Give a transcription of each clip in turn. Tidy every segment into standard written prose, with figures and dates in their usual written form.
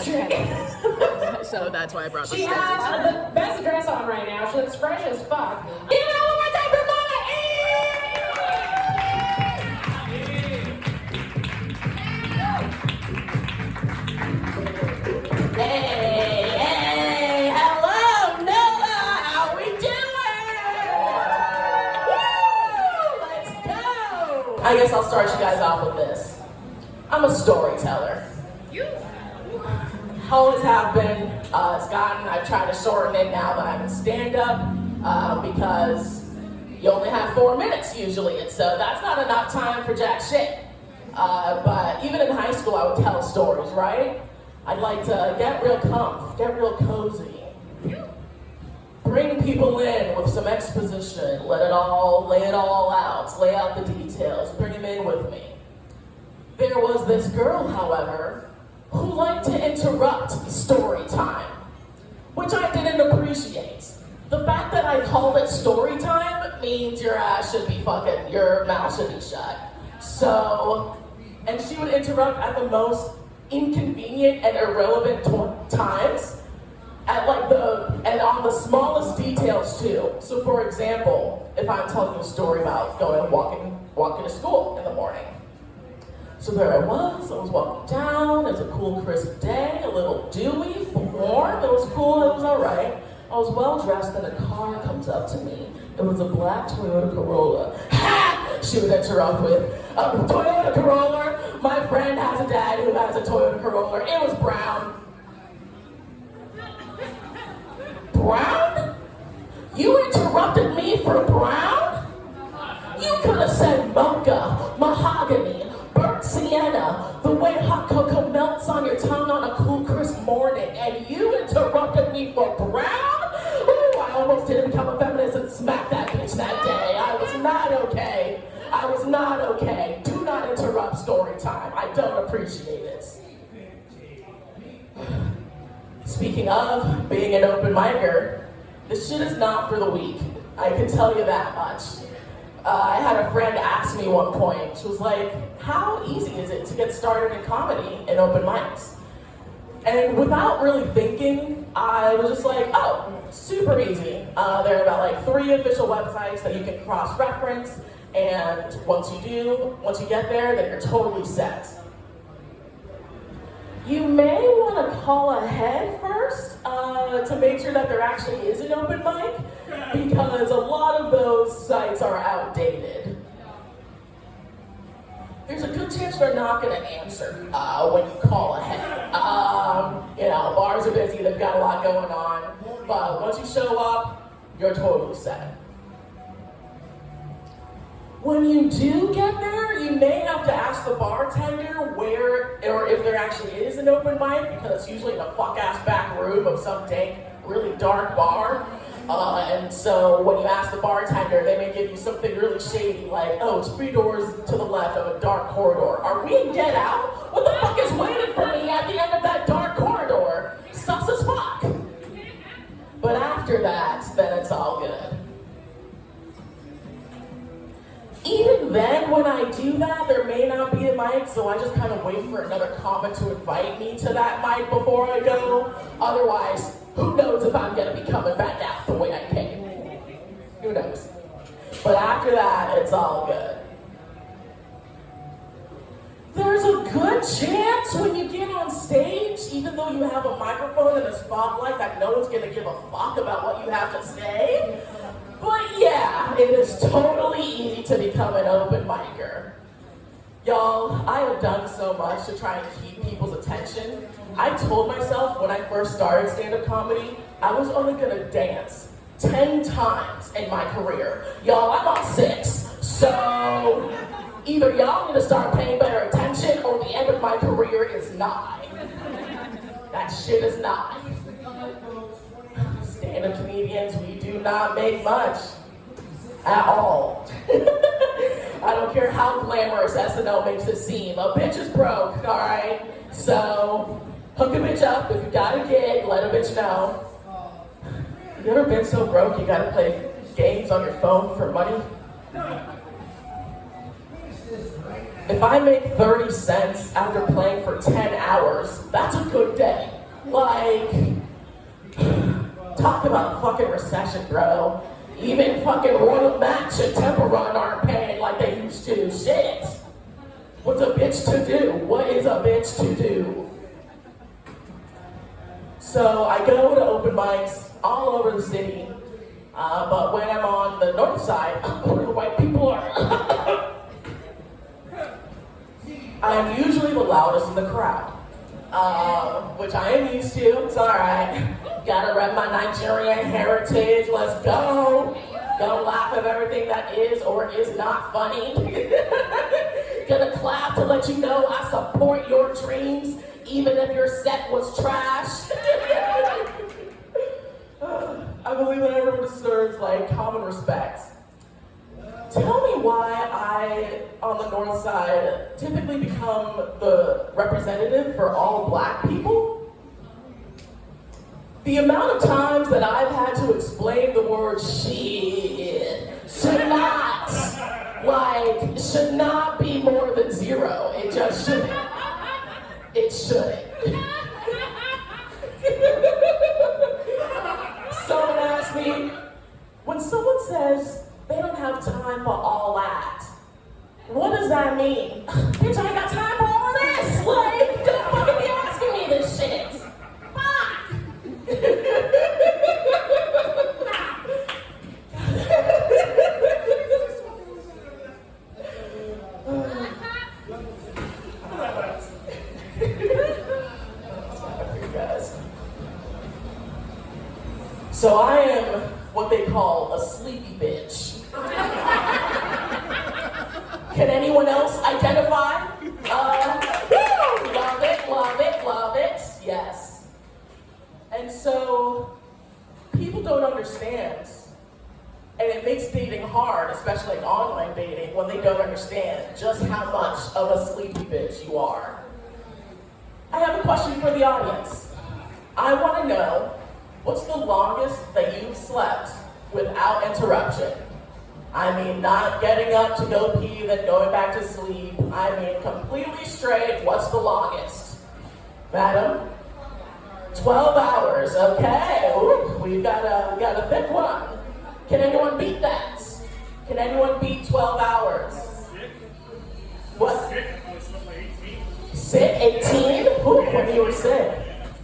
like 10 minutes. So that's why I brought the She sketches. has the best dress on right now. She looks fresh as fuck. Give it up one more time for Mama E! Hey, hello, NOLA! How we doing? Woo! Let's go! I guess I'll start you guys off with this. I'm a storyteller. Always have been. I've tried to shorten it now that I'm in stand-up because you only have 4 minutes usually, and so that's not enough time for jack shit. But even in high school, I would tell stories, right? I'd like to get real get real cozy, bring people in with some exposition, lay it all out, lay out the details, bring them in with me. There was this girl, however, who liked to interrupt story time, which I didn't appreciate. The fact that I called it story time means your mouth should be shut. So, and she would interrupt at the most inconvenient and irrelevant times, and on the smallest details too. So for example, if I'm telling you a story about walking to school in the morning. So there I was walking down, it was a cool crisp day, a little dewy, warm, it was cool, it was all right. I was well dressed and a car comes up to me. It was a black Toyota Corolla. Ha! She would interrupt with, Toyota Corolla, my friend has a dad who has a Toyota Corolla, it was brown. Brown? You interrupted me for brown? You could have said mocha, mahogany, burnt sienna, the way hot cocoa melts on your tongue on a cool, crisp morning, and you interrupted me for brown? Ooh, I almost didn't become a feminist and smack that bitch that day. I was not okay. I was not okay. Do not interrupt story time. I don't appreciate it. Speaking of being an open micer, this shit is not for the weak. I can tell you that much. I had a friend ask me one point, she was like, how easy is it to get started in comedy in open mics? And without really thinking, I was just like, oh, super easy. There are about 3 official websites that you can cross-reference, and once you get there, then you're totally set. You may want to call ahead first to make sure that there actually is an open mic, because a lot of those sites are outdated. There's a good chance they're not going to answer when you call ahead. Bars are busy, they've got a lot going on, but once you show up, you're totally set. When you do get there, you may have to ask the bartender where, or if there actually is an open mic, because it's usually in a fuck-ass back room of some dank, really dark bar. And so when you ask the bartender, they may give you something really shady, like, oh, it's 3 doors to the left of a dark corridor. Are we in Get Out? What the fuck is waiting for me at the end of that dark corridor? Sus as fuck. But after that, then it's all good. Even then, when I do that, there may not be a mic, so I just kind of wait for another comic to invite me to that mic before I go. Otherwise, who knows if I'm gonna be coming back out the way I came. Who knows? But after that, it's all good. There's a good chance when you get on stage, even though you have a microphone and a spotlight, that no one's gonna give a fuck about what you have to say. But yeah, it is totally easy to become an open micer. Y'all, I have done so much to try and keep people's attention. I told myself when I first started stand-up comedy, I was only gonna dance 10 times in my career. Y'all, I'm on 6. So either y'all need to start paying better attention or the end of my career is nigh. That shit is nigh. Stand-up comedians, we do not make much at all. I don't care how glamorous SNL makes it seem. A bitch is broke, all right? So hook a bitch up. If you got a gig, let a bitch know. You ever been so broke you gotta play games on your phone for money? If I make 30 cents after playing for 10 hours, that's a good day. Like, talk about a fucking recession, bro. Even fucking Royal Match and Temple Run aren't paying like they used to. Shit. What's a bitch to do? What is a bitch to do? So I go to open mics all over the city, but when I'm on the north side, where the white people are, I'm usually the loudest in the crowd, which I am used to. It's all right. Gotta rep my Nigerian heritage. Let's go. Gonna laugh at everything that is or is not funny. Gonna clap to let you know I support your dreams, even if your set was trash. I believe that everyone deserves like common respect. Tell me why I, on the north side, typically become the representative for all black people. The amount of times that I've had to explain the word shit should not be more than 0. It just shouldn't. It shouldn't. Someone asked me, when someone says they don't have time for all that, what does that mean? Bitch, I ain't got time for all of this. Like, don't fucking be asking me this shit. So I am what they call a sleepy bitch. Can anyone else identify? Love it, love it, love it. Yes. And so people don't understand, and it makes dating hard, especially like online dating, when they don't understand just how much of a sleepy bitch you are. I have a question for the audience. I want to know, what's the longest that you've slept without interruption? I mean, not getting up to go pee, then going back to sleep. I mean, completely straight. What's the longest? Madam? 12 hours, okay. Ooh, we got a thick one. Can anyone beat that? Can anyone beat 12 hours? What? Sick, 18? Ooh, when you were sick.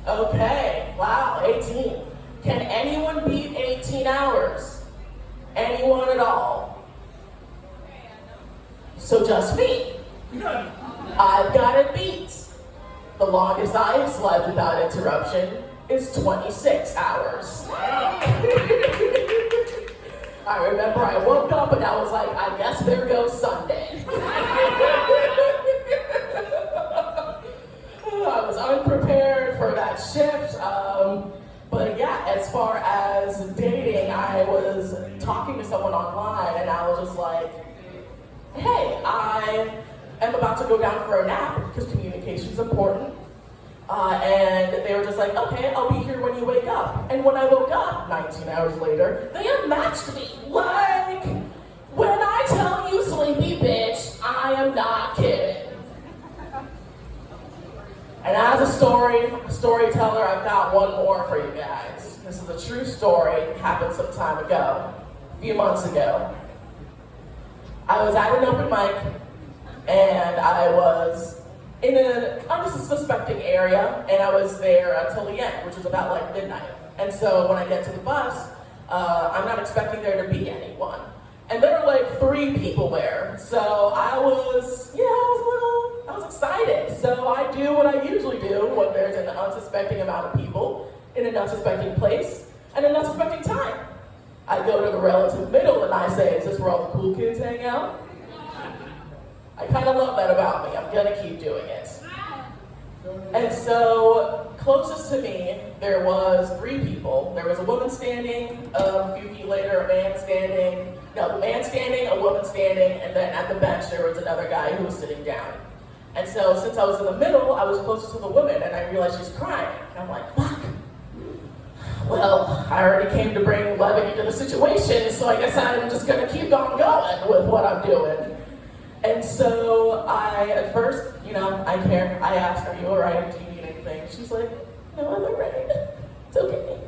Okay, wow, 18. Can anyone beat 18 hours? Anyone at all? So just me. I've got it beat. The longest I've slept without interruption is 26 hours. I remember I woke up and I was like, I guess there goes Sunday. I was unprepared for that shift. But yeah, as far as dating, I was talking to someone online and I was just like, hey, I am about to go down for a nap because communication's important. And they were just like, okay, I'll be here when you wake up. And when I woke up 19 hours later, they unmatched me. Like, when I tell you sleepy bitch, I am not kidding. And as a storyteller, I've got one more for you guys. This is a true story. It happened some time ago, a few months ago. I was at an open mic, and I was in an unsuspecting area, and I was there until the end, which was about like midnight. And so when I get to the bus, I'm not expecting there to be anyone. And there were like 3 people there. So I was excited. So I do what I usually do when there's an unsuspecting amount of people in an unsuspecting place and an unsuspecting time. I go to the relative middle and I say, is this where all the cool kids hang out? I kind of love that about me. I'm gonna keep doing it. And so, closest to me, there was 3 people. There was a woman standing, a few feet later, a man standing, a woman standing, and then at the bench there was another guy who was sitting down. And so, since I was in the middle, I was closest to the woman, and I realized she's crying. And I'm like, fuck. Well, I already came to bring levity to the situation, so I guess I'm just gonna keep on going with what I'm doing. And so at first, I care. I asked, are you all right? Do you need anything? She's like, no, I'm all right. It's okay.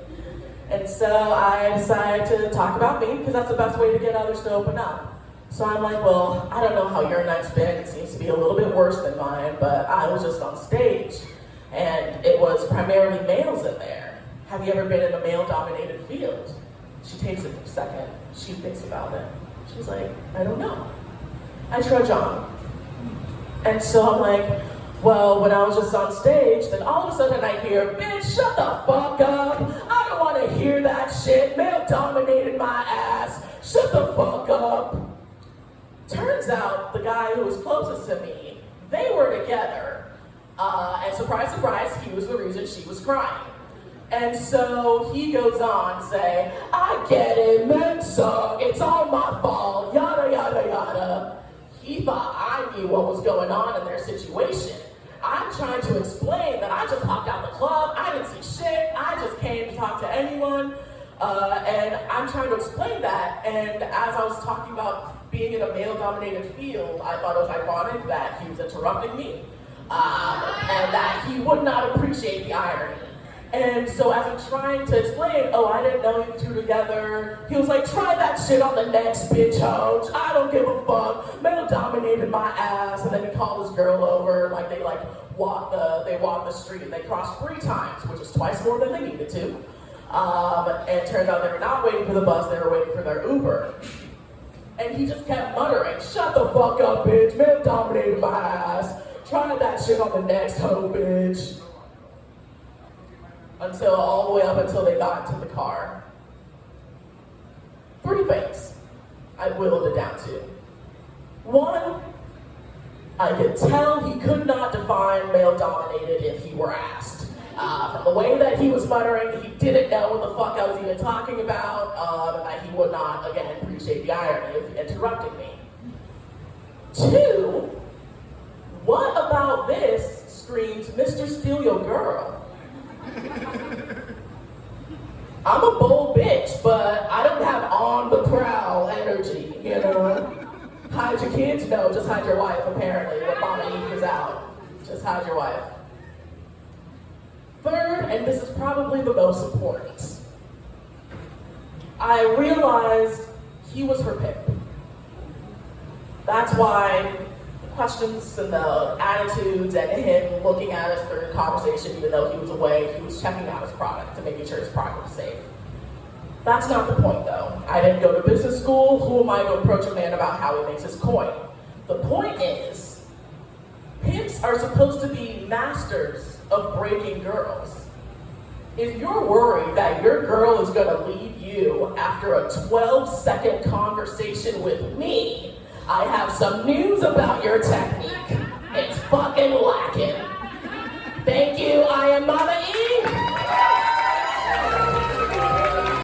And so I decided to talk about me because that's the best way to get others to open up. So I'm like, well, I don't know how your night's been. It seems to be a little bit worse than mine, but I was just on stage and it was primarily males in there. Have you ever been in a male-dominated field? She takes it for a second. She thinks about it. She's like, I don't know. I trudge on. And so I'm like, well, when I was just on stage, then all of a sudden I hear, bitch, shut the fuck up. I don't want to hear that shit. Male dominated my ass. Shut the fuck up. Turns out the guy who was closest to me, they were together. And surprise, surprise, he was the reason she was crying. And so he goes on to say, I get it, men suck, it's all my fault, yada, yada, yada. He thought I knew what was going on in their situation. I'm trying to explain that I just hopped out the club, I didn't see shit, I just came to talk to anyone, and I'm trying to explain that, and as I was talking about being in a male-dominated field, I thought it was ironic that he was interrupting me, and that he would not appreciate the irony. And so as I'm trying to explain, oh, I didn't know you two together, he was like, try that shit on the next bitch, ho. I don't give a fuck. Male dominated my ass. And then he called this girl over, like they walked the street and they crossed 3 times, which is twice more than they needed to. And it turns out they were not waiting for the bus, they were waiting for their Uber. And he just kept muttering, shut the fuck up, bitch. Male dominated my ass. Try that shit on the next hoe, bitch. All the way up until they got into the car. 3 things I whittled it down to. 1, I could tell he could not define male-dominated if he were asked. From the way that he was muttering, he didn't know what the fuck I was even talking about, and that he would not, again, appreciate the irony of interrupting me. 2, what about this screams, Mr. Steal Your Girl? I'm a bold bitch, but I don't have on the prowl energy, Hide your kids? No, just hide your wife, apparently. When Mama Eve is out, just hide your wife. 3rd, and this is probably the most important, I realized he was her pimp. That's why questions and the attitudes and him looking at us during the conversation, even though he was away, he was checking out his product and making sure his product was safe. That's not the point though. I didn't go to business school. Who am I to approach a man about how he makes his coin? The point is, pimps are supposed to be masters of breaking girls. If you're worried that your girl is gonna leave you after a 12-second conversation with me, I have some news about your technique. It's fucking lacking. Thank you.